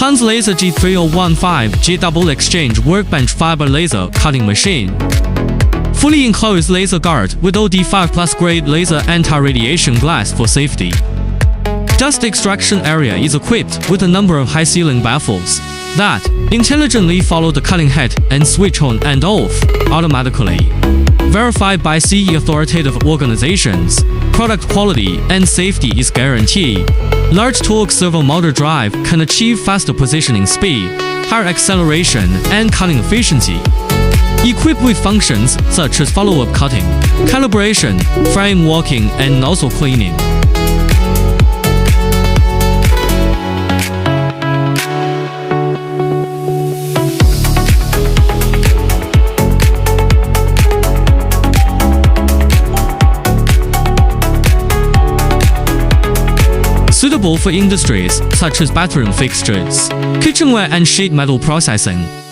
Hans Laser G3015-J double exchange workbench fiber laser cutting machine. Fully enclosed laser guard with OD5 plus grade laser anti-radiation glass for safety. Dust extraction area is equipped with a number of high ceiling baffles that intelligently follow the cutting head and switch on and off automatically. Verified by CE authoritative organizations, product quality and safety is guaranteed. Large torque servo motor drive can achieve faster positioning speed, higher acceleration, and cutting efficiency. Equipped with functions such as follow-up cutting, calibration, frame walking, and nozzle cleaning. Suitable for industries such as bathroom fixtures, kitchenware and sheet metal processing.